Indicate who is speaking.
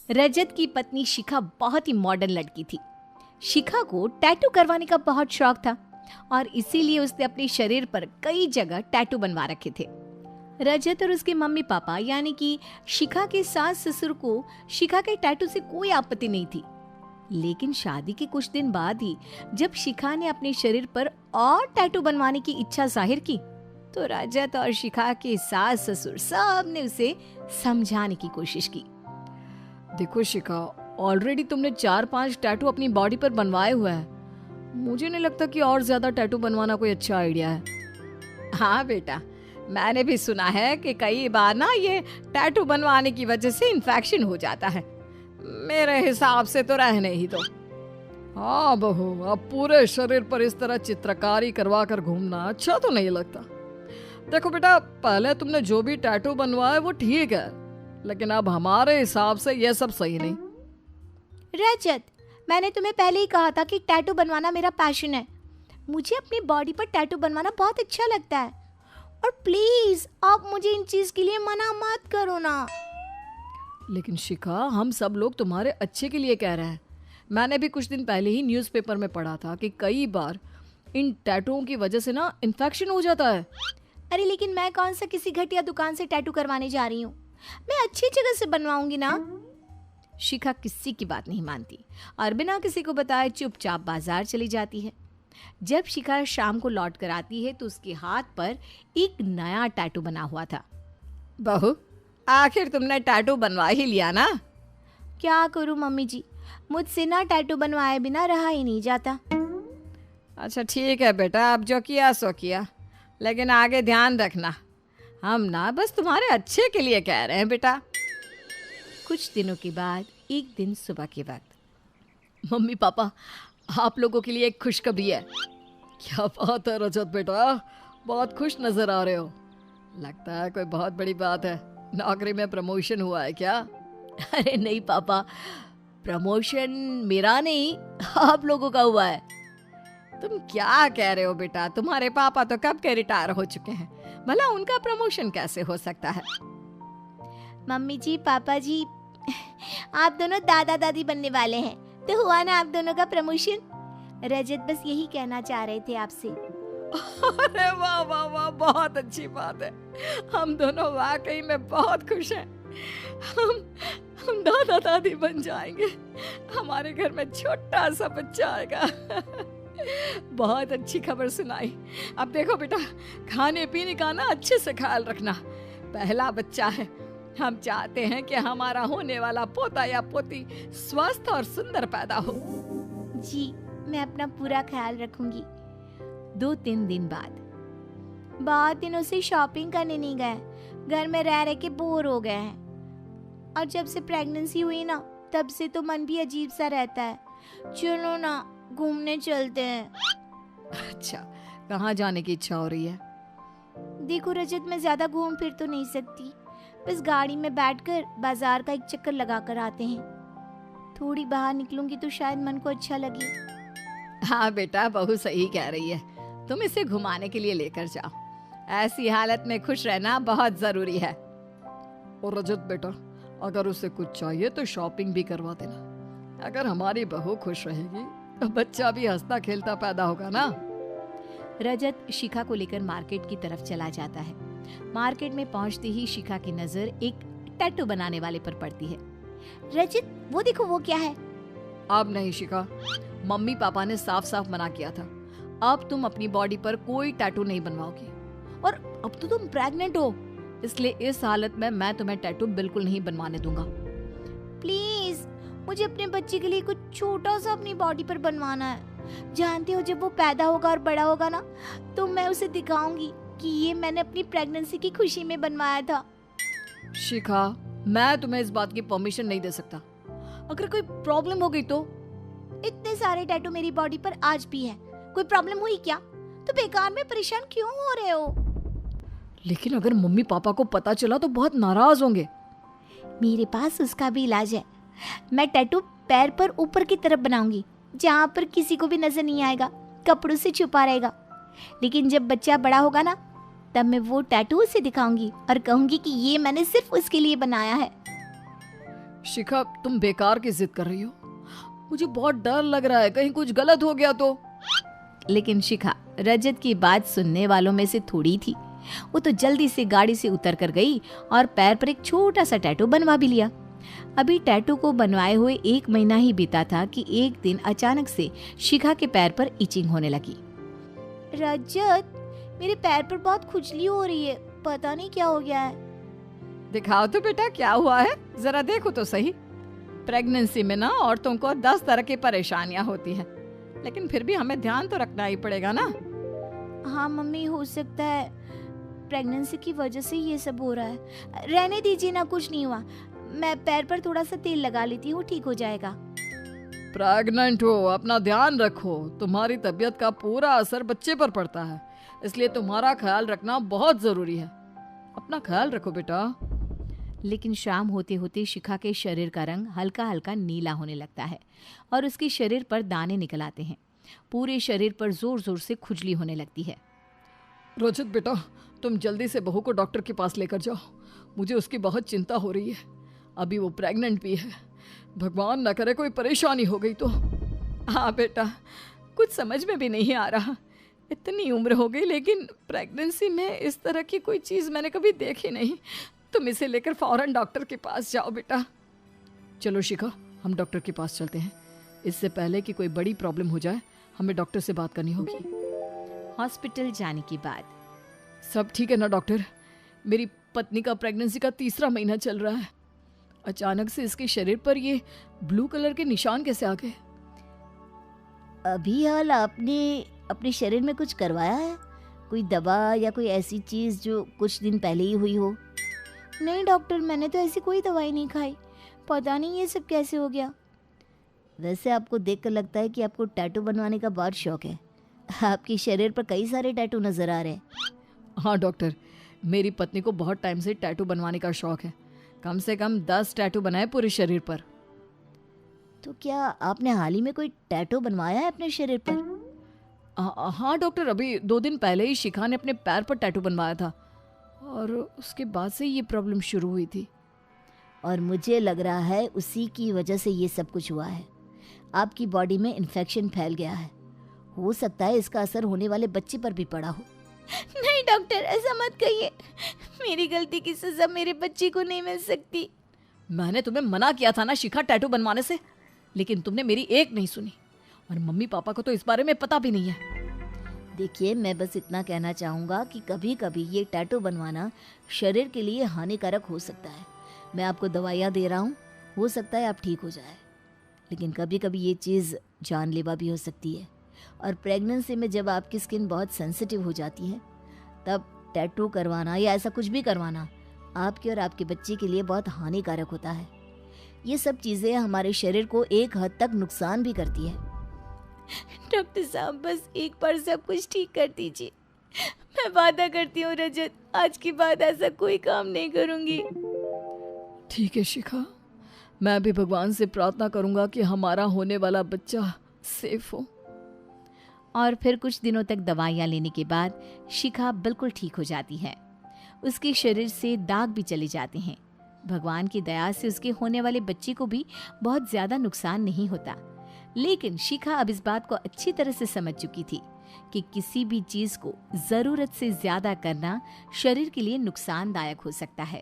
Speaker 1: रजत की पत्नी शिखा बहुत ही मॉडर्न लड़की थी। शिखा को टैटू करवाने का बहुत शौक था और इसीलिए उसने अपने शरीर पर कई जगह टैटू बनवा रखे थे। रजत और उसके मम्मी पापा यानी कि शिखा के सास ससुर को शिखा के टैटू से कोई आपत्ति नहीं थी। लेकिन शादी के कुछ दिन बाद ही जब शिखा ने अपने शरीर पर और टैटू बनवाने की इच्छा जाहिर की तो रजत और शिखा के सास ससुर सब ने उसे समझाने की कोशिश की।
Speaker 2: देखो शिखा, ऑलरेडी तुमने 4-5 टैटू अपनी बॉडी पर बनवाए हुए हैं। मुझे नहीं लगता कि और ज्यादा टैटू बनवाना कोई अच्छा आइडिया है।
Speaker 1: हाँ बेटा, मैंने भी सुना है कि कई बार ना ये टैटू बनवाने की वजह से इन्फेक्शन हो जाता है। मेरे हिसाब से तो रहने ही दो।
Speaker 2: हाँ बहू, अब पूरे शरीर पर इस तरह चित्रकारी करवा कर घूमना अच्छा तो नहीं लगता। देखो बेटा, पहले तुमने जो भी टैटू बनवाए वो ठीक है, लेकिन अब हमारे हिसाब से ये सब सही नहीं।
Speaker 1: रजत, मैंने तुम्हें पहले ही कहा था कि टैटू बनवाना मेरा पैशन है। मुझे अपनी बॉडी पर टैटू बनवाना बहुत अच्छा लगता है और प्लीज आप मुझे इन चीज के लिए मना मत करो ना।
Speaker 2: लेकिन शिखा, हम सब लोग तुम्हारे अच्छे के लिए कह रहे हैं। मैंने भी कुछ दिन पहले ही न्यूज़पेपर में पढ़ा था कि कई बार इन टैटूओं की वजह से ना इन्फेक्शन हो जाता है।
Speaker 1: अरे लेकिन मैं कौन सा किसी घटिया दुकान से टैटू करवाने जा रही हूँ, मैं अच्छी जगह से बनवाऊंगी ना। शिखा किसी की बात नहीं मानती और बिना किसी को बताए चुपचाप बाजार चली जाती है। जब शिखा शाम को लौट कर आती है तो उसके हाथ पर एक नया टैटू बना हुआ था।
Speaker 2: बहू, आखिर तुमने टैटू बनवा ही लिया ना?
Speaker 1: क्या करूं मम्मी जी, मुझसे ना टैटू बनवाए बिना रहा ही नहीं जाता।
Speaker 2: अच्छा ठीक है बेटा, अब जो किया सो किया, लेकिन आगे ध्यान रखना, हम ना बस तुम्हारे अच्छे के लिए कह रहे हैं बेटा।
Speaker 1: कुछ दिनों के बाद एक दिन सुबह के वक्त,
Speaker 2: मम्मी पापा, आप लोगों के लिए एक खुशखबरी है। क्या बात है रजत बेटा, बहुत खुश नजर आ रहे हो। लगता है कोई बहुत बड़ी बात है। नौकरी में प्रमोशन हुआ है क्या?
Speaker 1: अरे नहीं पापा, प्रमोशन मेरा नहीं, आप लोगों का हुआ है।
Speaker 2: तुम क्या कह रहे हो बेटा? तुम्हारे पापा तो कब के रिटायर हो चुके हैं, भला उनका प्रमोशन कैसे हो सकता है?
Speaker 1: मम्मी जी, पापा जी, आप दोनों दादा दादी बनने वाले हैं, तो हुआ ना आप दोनों का प्रमोशन। रजत बस यही कहना चाह रहे थे आपसे।
Speaker 2: अरे वाह वाह वाह, बहुत अच्छी बात है। हम दोनों वाकई में बहुत खुश हैं। हम दादा दादी बन जाएंगे। हमारे घर में छोटा सा बच्चा आएगा। बहुत अच्छी खबर सुनाई। अब देखो बेटा, खाने पीने का ना अच्छे से ख्याल रखना। पहला बच्चा है, हम चाहते हैं कि हमारा होने वाला पोता या पोती स्वस्थ और सुंदर पैदा हो।
Speaker 1: जी, मैं अपना पूरा ख्याल रखूंगी। 2-3 दिन बाद, बहुत दिनों से शॉपिंग करने नहीं गए, घर में रह रह के बोर हो गए हैं। और जब से प्रेगनेंसी हुई ना, तब से तो मन भी अजीब सा रहता है। चलो ना, घूमने चलते हैं।
Speaker 2: अच्छा, कहाँ जाने की इच्छा हो रही है?
Speaker 1: देखो रजत, मैं ज्यादा घूम फिर तो नहीं सकती, बस गाड़ी में बैठकर बाजार का एक चक्कर लगा कर आते हैं। थोड़ी बाहर निकलूंगी तो शायद मन को अच्छा लगे।
Speaker 2: हाँ बेटा, बहू सही कह रही है। तुम इसे घुमाने के लिए लेकर जाओ। ऐसी हालत में खुश रहना बहुत जरूरी है। और रजत बेटा, अगर उसे कुछ चाहिए तो शॉपिंग भी करवा देना। अगर हमारी बहू खुश रहेगी तो बच्चा भी हंसता खेलता पैदा होगा ना।
Speaker 1: रजत शिखा को लेकर मार्केट की तरफ चला जाता है। मार्केट में पहुंचते ही शिखा की नजर एक टैटू बनाने वाले पर पड़ती है। रजत, वो देखो, वो क्या है?
Speaker 2: अब नहीं शिखा, मम्मी पापा ने साफ साफ मना किया था। अब तुम अपनी बॉडी पर कोई टैटू नहीं बनवाओगी। और अब तो तुम प्रेग्नेंट हो, इसलिए इस हालत में मैं तुम्हें टैटू बिल्कुल नहीं बनवाने दूंगा।
Speaker 1: प्लीज, मुझे अपने बच्चे के लिए कुछ छोटा सा अपनी बॉडी पर बनवाना है। जानते हो, जब वो पैदा होगा और बड़ा होगा ना, तो मैं उसे दिखाऊंगी कि ये मैंने अपनी प्रेगनेंसी की खुशी में बनवाया था।
Speaker 2: शिखा, मैं तुम्हें इस बात की परमिशन नहीं दे सकता। अगर कोई प्रॉब्लम हो गई तो?
Speaker 1: इतने सारे टैटू मेरी बॉडी पर आज भी है, कोई प्रॉब्लम हुई क्या? तो बेकार में परेशान क्यों हो रहे हो?
Speaker 2: लेकिन अगर मम्मी पापा को पता चला तो बहुत नाराज होंगे।
Speaker 1: मेरे पास उसका भी इलाज है। मैं टैटू पैर पर ऊपर की तरफ बनाऊंगी, जहाँ पर किसी को भी नजर नहीं आएगा, कपड़ों से छुपा रहेगा। लेकिन जब बच्चा बड़ा होगा ना, तब मैं वो टैटू उसे दिखाऊंगी और कहूंगी कि ये मैंने सिर्फ उसके लिए बनाया है।
Speaker 2: शिखा, तुम बेकार की जिद कर रही हो। मुझे बहुत डर लग रहा है, कहीं कुछ गलत हो गया तो।
Speaker 1: लेकिन शिखा रजत की बात सुनने वालों में से थोड़ी थी। वो तो जल्दी से गाड़ी से उतर कर गई और पैर पर एक छोटा सा टैटू बनवा भी लिया। अभी टैटू को बनवाए हुए 1 महीना ही बीता था कि एक दिन अचानक से शिखा के पैर पर इचिंग होने लगी। रजत, मेरे पैर पर बहुत खुजली हो रही है, पता नहीं क्या हो गया है।
Speaker 2: दिखाओ तो बेटा, क्या हुआ है, जरा देखो तो सही। प्रेगनेंसी में ना औरतों को 10 तरह की परेशानियां होती हैं, लेकिन फिर भी हमें ध्यान तो रखना ही पड़ेगा ना।
Speaker 1: हाँ मम्मी, हो सकता है प्रेगनेंसी की वजह से ये सब हो रहा है। रहने दीजिए ना, कुछ नहीं हुआ। मैं पैर पर थोड़ा सा तेल लगा लेती हूँ, ठीक हो जाएगा।
Speaker 2: प्रेग्नेंट हो, अपना ध्यान रखो। तुम्हारी तबीयत का पूरा असर बच्चे पर पड़ता है, इसलिए तुम्हारा ख्याल रखना बहुत जरूरी है। अपना ख्याल रखो बेटा।
Speaker 1: लेकिन शाम होते होते शिखा के शरीर का रंग हल्का हल्का नीला होने लगता है और उसके शरीर पर दाने निकल आते हैं। पूरे शरीर पर जोर जोर से खुजली होने लगती है।
Speaker 2: रजत बेटा, तुम जल्दी से बहू को डॉक्टर के पास लेकर जाओ। मुझे उसकी बहुत चिंता हो रही है। अभी वो प्रेग्नेंट भी है। भगवान न करे कोई परेशानी हो गई तो। हाँ बेटा, कुछ समझ में भी नहीं आ रहा। इतनी उम्र हो गई, लेकिन प्रेगनेंसी में इस तरह की कोई चीज़ मैंने कभी देखी नहीं। तुम इसे लेकर फौरन डॉक्टर के पास जाओ बेटा। चलो शिखा, हम डॉक्टर के पास चलते हैं। इससे पहले कि कोई बड़ी प्रॉब्लम हो जाए, हमें डॉक्टर से बात करनी होगी।
Speaker 1: हॉस्पिटल जाने के बाद
Speaker 2: सब ठीक है ना डॉक्टर? मेरी पत्नी का प्रेगनेंसी का 3रा महीना चल रहा है। अचानक से इसके शरीर पर ये ब्लू कलर के निशान कैसे आ गए?
Speaker 1: अभी हाल आपने अपने शरीर में कुछ करवाया है? कोई दवा या कोई ऐसी चीज जो कुछ दिन पहले ही हुई हो? नहीं डॉक्टर, मैंने तो ऐसी कोई दवाई नहीं खाई। पता नहीं ये सब कैसे हो गया। वैसे आपको देखकर लगता है कि आपको टैटू बनवाने का बहुत शौक है। आपके शरीर पर कई सारे टैटू नजर आ रहे हैं।
Speaker 2: हाँ डॉक्टर, मेरी पत्नी को बहुत टाइम से टैटू बनवाने का शौक है। कम से कम 10 टैटू बनाए पूरे शरीर पर।
Speaker 1: तो क्या आपने हाल ही में कोई टैटू बनवाया है अपने शरीर पर?
Speaker 2: हाँ डॉक्टर, अभी 2 दिन पहले ही शिखा ने अपने पैर पर टैटू बनवाया था और उसके बाद से ये प्रॉब्लम शुरू हुई थी।
Speaker 1: और मुझे लग रहा है उसी की वजह से ये सब कुछ हुआ है। आपकी बॉडी में इन्फेक्शन फैल गया है। हो सकता है इसका असर होने वाले बच्चे पर भी पड़ा हो। नहीं डॉक्टर, ऐसा मत कहिए। मेरी गलती की सजा मेरे बच्चे को नहीं मिल सकती।
Speaker 2: मैंने तुम्हें मना किया था ना शिखा टैटू बनवाने से, लेकिन तुमने मेरी एक नहीं सुनी। और मम्मी पापा को तो इस बारे में पता भी नहीं है।
Speaker 1: देखिए, मैं बस इतना कहना चाहूँगा कि कभी कभी ये टैटू बनवाना शरीर के लिए हानिकारक हो सकता है। मैं आपको दवाइयाँ दे रहा हूँ, हो सकता है आप ठीक हो जाए, लेकिन कभी कभी ये चीज़ जानलेवा भी हो सकती है। और प्रेगनेंसी में जब आपकी स्किन बहुत सेंसिटिव हो जाती है, तब टैटू करवाना या ऐसा कुछ भी करवाना आपके और आपके बच्चे के लिए बहुत हानिकारक होता है। ये सब चीज़ें हमारे शरीर को एक हद तक नुकसान भी करती है। डॉक्टर साहब, बस एक बार सब कुछ ठीक कर दीजिए। मैं वादा करती हूँ रजत, आज के बाद ऐसा कोई काम नहीं करूँगी।
Speaker 2: ठीक है शिखा, मैं भी भगवान से प्रार्थना करूंगा कि हमारा होने वाला बच्चा सेफ हो।
Speaker 1: और फिर कुछ दिनों तक दवाइयाँ लेने के बाद शिखा बिल्कुल ठीक हो जाती है। उसके शरीर से दाग भी चले जाते हैं। भगवान की दया से उसके होने वाले बच्चे को भी बहुत ज्यादा नुकसान नहीं होता। लेकिन शिखा अब इस बात को अच्छी तरह से समझ चुकी थी कि किसी भी चीज को जरूरत से ज्यादा करना शरीर के लिए नुकसानदायक हो सकता है।